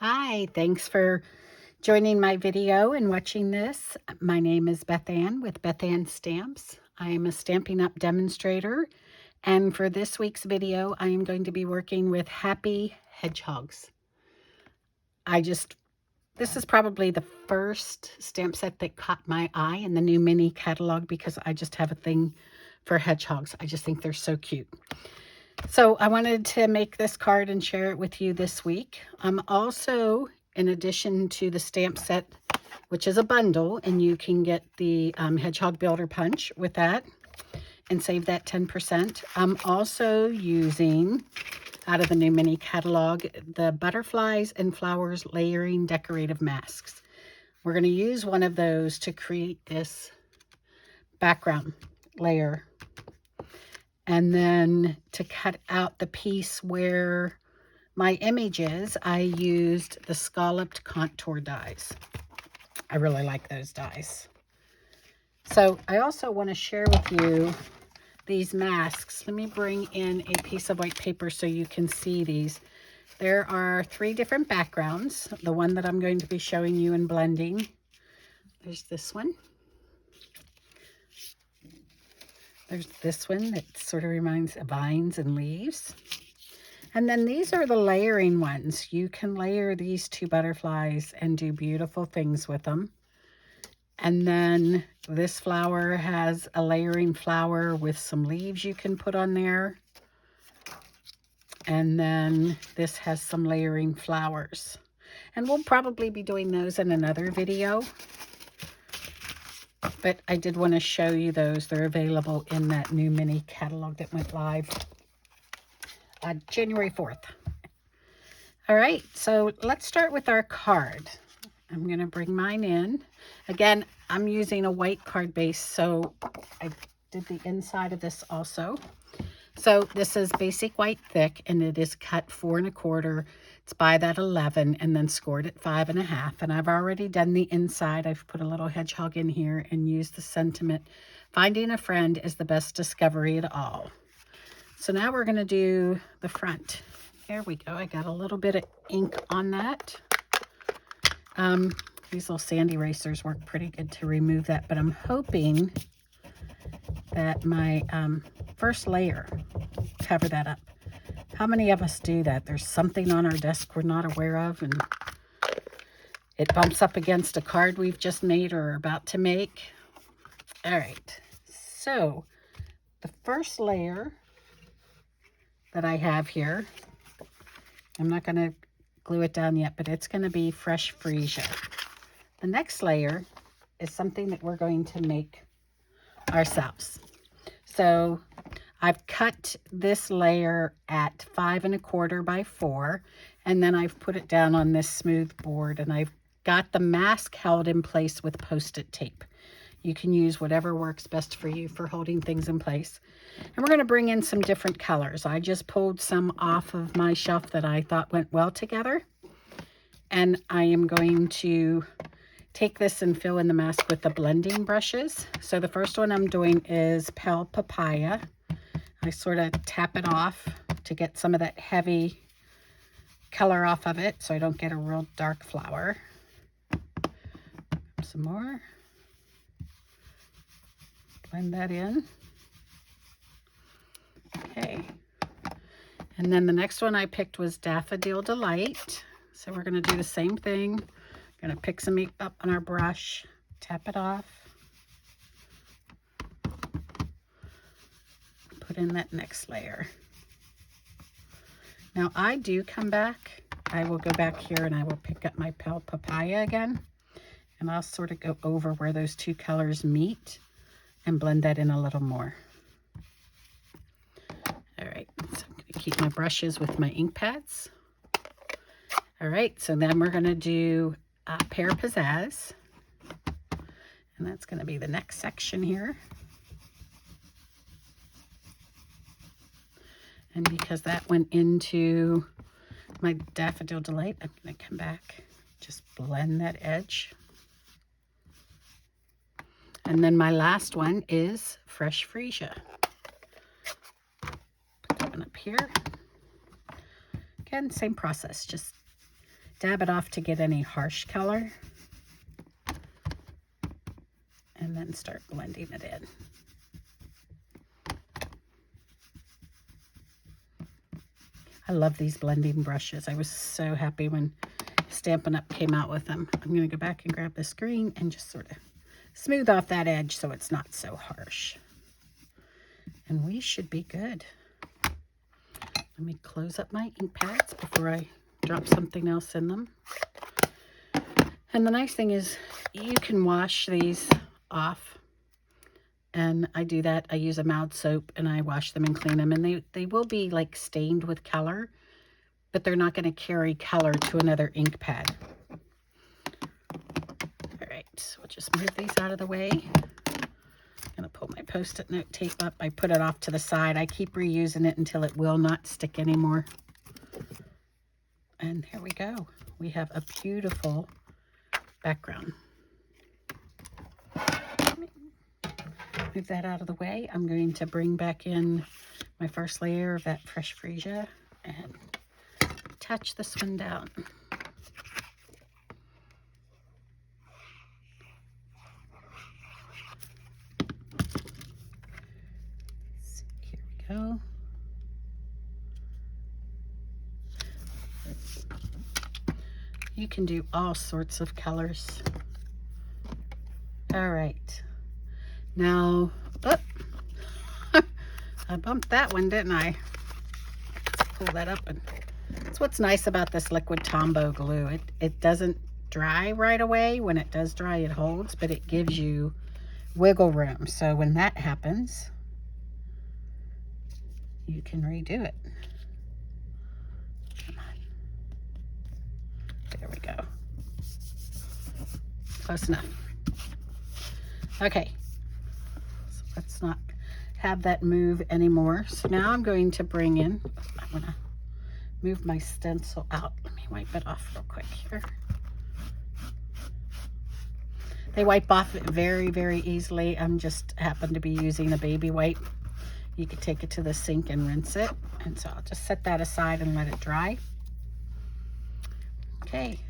Hi, thanks for joining my video and watching this. My name is Beth Ann with Beth Ann Stamps. I am a Stampin' Up demonstrator, and for this week's video, I am going to be working with Happy Hedgehogs. This is probably the first stamp set that caught my eye in the new mini catalog because I just have a thing for hedgehogs. I just think they're so cute. So I wanted to make this card and share it with you this week. I'm also, in addition to the stamp set, which is a bundle, and you can get the Hedgehog Builder Punch with that and save that 10%. I'm also using, out of the new mini catalog, the Butterflies and Flowers Layering Decorative Masks. We're going to use one of those to create this background layer. And then to cut out the piece where my image is, I used the scalloped contour dies. I really like those dies. So I also want to share with you these masks. Let me bring in a piece of white paper so you can see these. There are 3 different backgrounds. The one that I'm going to be showing you and blending. There's this one. There's this one that sort of reminds of vines and leaves. And then these are the layering ones. You can layer these 2 butterflies and do beautiful things with them. And then this flower has a layering flower with some leaves you can put on there. And then this has some layering flowers. And we'll probably be doing those in another video. But I did want to show you those. They're available in that new mini catalog that went live January 4th. All right, so let's start with our card. I'm going to bring mine in. Again, I'm using a white card base, so I did the inside of this also. So this is basic white thick, and it is cut 4 1/4. It's by that 11 and then scored at 5 1/2. And I've already done the inside. I've put a little hedgehog in here and used the sentiment, finding a friend is the best discovery at all. So now we're going to do the front. There we go. I got a little bit of ink on that. These little sand erasers work pretty good to remove that, but I'm hoping that my first layer cover that up. How many of us do that? There's something on our desk we're not aware of, and it bumps up against a card we've just made or are about to make. All right, so the first layer that I have here, I'm not going to glue it down yet, but it's going to be fresh freesia. The next layer is something that we're going to make ourselves. So I've cut this layer at 5 1/4 by 4, and then I've put it down on this smooth board, and I've got the mask held in place with Post-it tape. You can use whatever works best for you for holding things in place. And we're going to bring in some different colors. I just pulled some off of my shelf that I thought went well together. And I am going to take this and fill in the mask with the blending brushes. So the first one I'm doing is Pale Papaya. I sort of tap it off to get some of that heavy color off of it so I don't get a real dark flower. Some more. Blend that in. Okay. And then the next one I picked was Daffodil Delight. So we're going to do the same thing. Going to pick some ink up on our brush, tap it off, put in that next layer. Now I do come back. I will go back here and I will pick up my Pale Papaya again. And I'll sort of go over where those 2 colors meet and blend that in a little more. All right, so I'm going to keep my brushes with my ink pads. All right, so then we're going to do Pear Pizzazz. And that's going to be the next section here. And because that went into my Daffodil Delight, I'm going to come back, just blend that edge. And then my last one is Fresh Freesia. Put that one up here. Again, same process, just dab it off to get any harsh color, and then start blending it in. I love these blending brushes. I was so happy when Stampin' Up came out with them. I'm going to go back and grab this green and just sort of smooth off that edge so it's not so harsh. And we should be good. Let me close up my ink pads before I drop something else in them. And the nice thing is you can wash these off. And I do that. I use a mild soap and I wash them and clean them. And they will be like stained with color, but they're not going to carry color to another ink pad. All right, so we'll just move these out of the way. I'm going to pull my Post-it note tape up. I put it off to the side. I keep reusing it until it will not stick anymore. And here we go. We have a beautiful background. Move that out of the way. I'm going to bring back in my first layer of that fresh freesia and attach this one down. Here we go. You can do all sorts of colors. All right. Now, I bumped that one, didn't I? Let's pull that up. And that's what's nice about this liquid Tombow glue. It doesn't dry right away. When it does dry, it holds, but it gives you wiggle room. So when that happens, you can redo it. Come on. There we go. Close enough. Okay. Let's not have that move anymore. So now I'm going to bring in, I'm going to move my stencil out. Let me wipe it off real quick here. They wipe off very, very easily. I'm just happen to be using a baby wipe. You could take it to the sink and rinse it. And so I'll just set that aside and let it dry. Okay.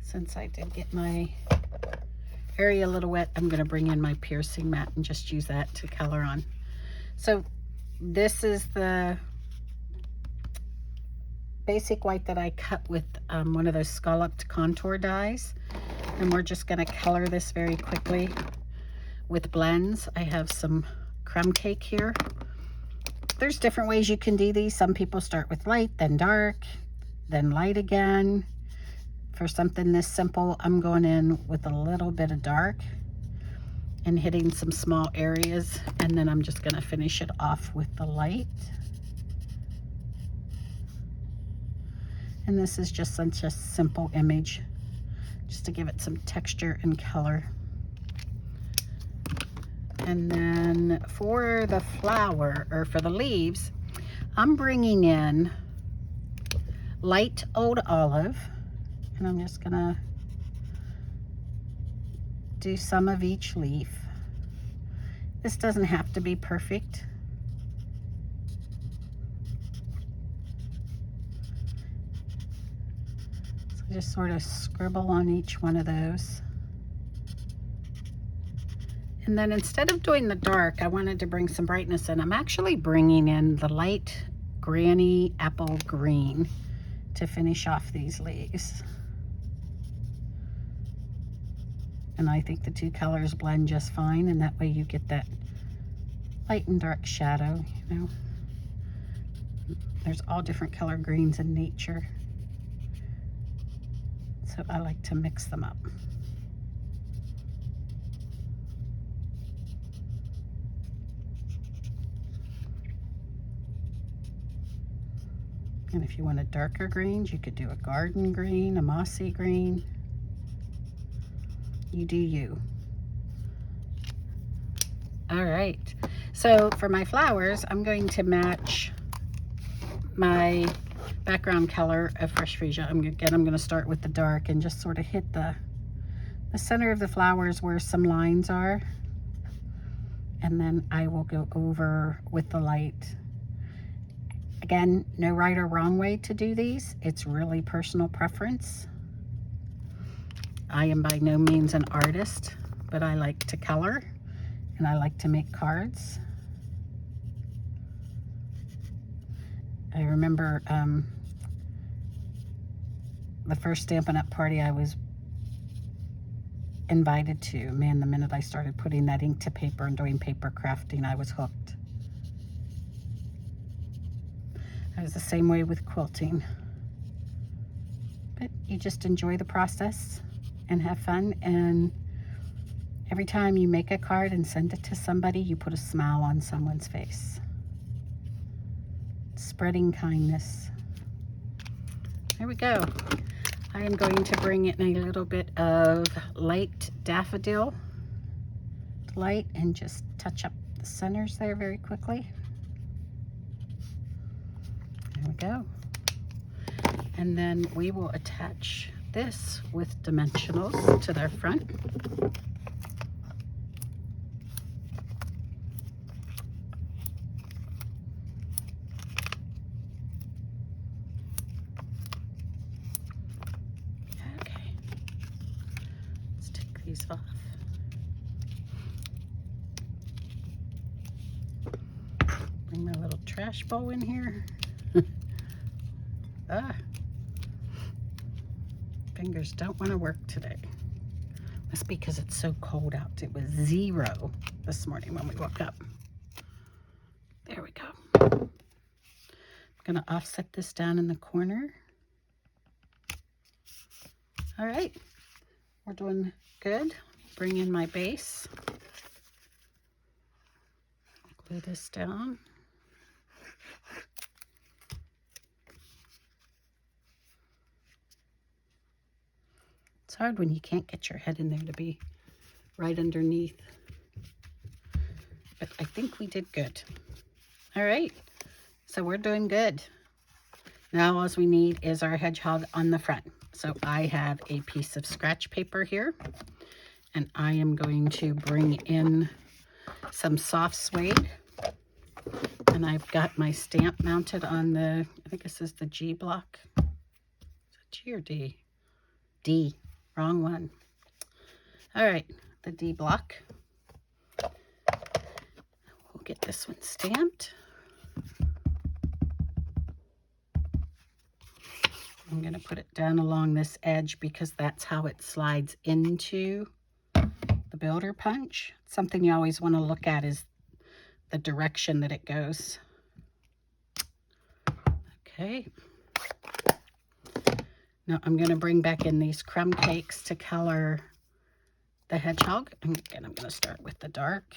Since I did get my area a little wet, I'm going to bring in my piercing mat and just use that to color on. So this is the basic white that I cut with one of those scalloped contour dies, and we're just going to color this very quickly with blends. I have some crumb cake here. There's different ways you can do these. Some people start with light, then dark, then light again. For something this simple, I'm going in with a little bit of dark and hitting some small areas, and then I'm just going to finish it off with the light. And this is just such a simple image, just to give it some texture and color. And then for the flower, or for the leaves, I'm bringing in light old olive. And I'm just gonna do some of each leaf. This doesn't have to be perfect. So just sort of scribble on each one of those. And then instead of doing the dark, I wanted to bring some brightness in. I'm actually bringing in the light Granny Apple Green to finish off these leaves. And I think the two colors blend just fine, and that way you get that light and dark shadow, you know. There's all different color greens in nature, so I like to mix them up. And if you wanted darker greens, you could do a garden green, a mossy green. You do you. All right, so for my flowers, I'm going to match my background color of fresh freesia. I'm going to start with the dark and just sort of hit the center of the flowers where some lines are, and then I will go over with the light. Again, no right or wrong way to do these. It's really personal preference. I am by no means an artist, but I like to color and I like to make cards. I remember the first Stampin' Up! Party I was invited to. Man, the minute I started putting that ink to paper and doing paper crafting, I was hooked. I was the same way with quilting. But you just enjoy the process and have fun, and every time you make a card and send it to somebody, you put a smile on someone's face. Spreading kindness. There we go. I am going to bring in a little bit of light daffodil light and just touch up the centers there very quickly. There we go. And then we will attach this with dimensionals to their front. Okay. Let's take these off. Bring my little trash bowl in here. Fingers don't want to work today. That's because it's so cold out. It was 0 this morning when we woke up. There we go. I'm going to offset this down in the corner. All right. We're doing good. Bring in my base. Glue this down. It's hard when you can't get your head in there to be right underneath. But I think we did good. All right, so we're doing good. Now all we need is our hedgehog on the front. So I have a piece of scratch paper here, and I am going to bring in some soft suede. And I've got my stamp mounted on the, I think this is the G block. Is it G or D? D. Wrong one. All right, the D block. We'll get this one stamped. I'm going to put it down along this edge because that's how it slides into the builder punch. Something you always want to look at is the direction that it goes. Okay. Now I'm going to bring back in these crumb cakes to color the hedgehog. And again, I'm going to start with the dark.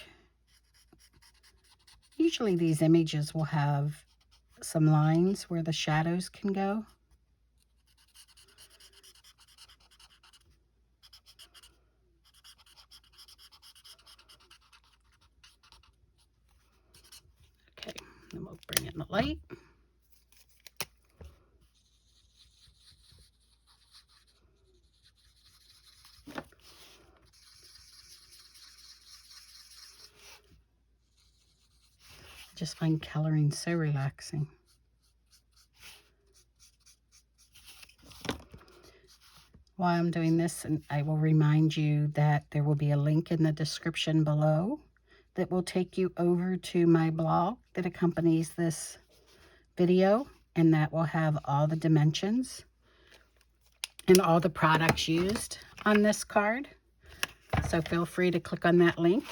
Usually these images will have some lines where the shadows can go. Okay, then we'll bring in the light. I just find coloring so relaxing. While I'm doing this, and I will remind you that there will be a link in the description below that will take you over to my blog that accompanies this video, and that will have all the dimensions and all the products used on this card. So feel free to click on that link.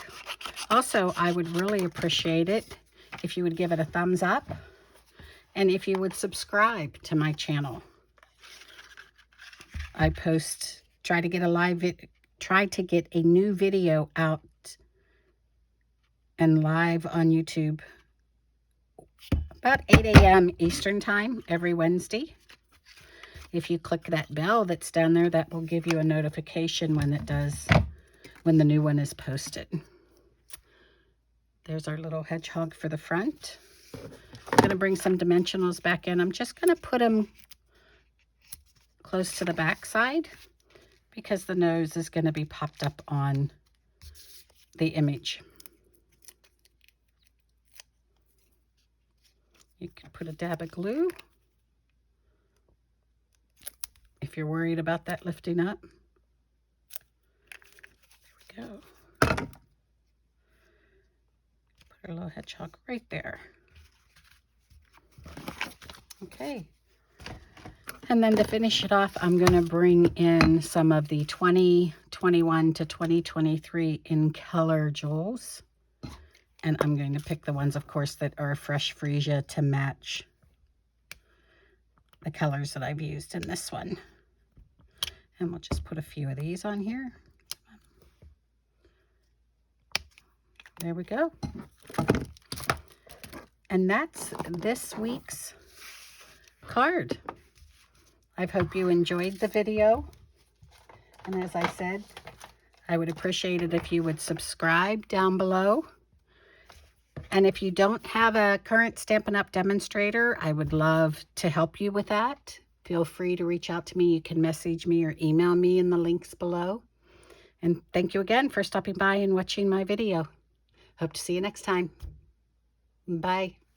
Also, I would really appreciate it if you would give it a thumbs up and if you would subscribe to my channel. I try to get a new video out and live on YouTube about 8 a.m. Eastern time every Wednesday. If you click that bell that's down there, that will give you a notification when the new one is posted. There's our little hedgehog for the front. I'm going to bring some dimensionals back in. I'm just going to put them close to the back side because the nose is going to be popped up on the image. You could put a dab of glue if you're worried about that lifting up. There we go. Put our little hedgehog right there. Okay. And then to finish it off, I'm going to bring in some of the 2021 to 2023 in color jewels. And I'm going to pick the ones, of course, that are fresh freesia to match the colors that I've used in this one. And we'll just put a few of these on here. There we go. And that's this week's card. I hope you enjoyed the video. And as I said, I would appreciate it if you would subscribe down below. And if you don't have a current Stampin' Up! Demonstrator, I would love to help you with that. Feel free to reach out to me. You can message me or email me in the links below. And thank you again for stopping by and watching my video. Hope to see you next time. Bye.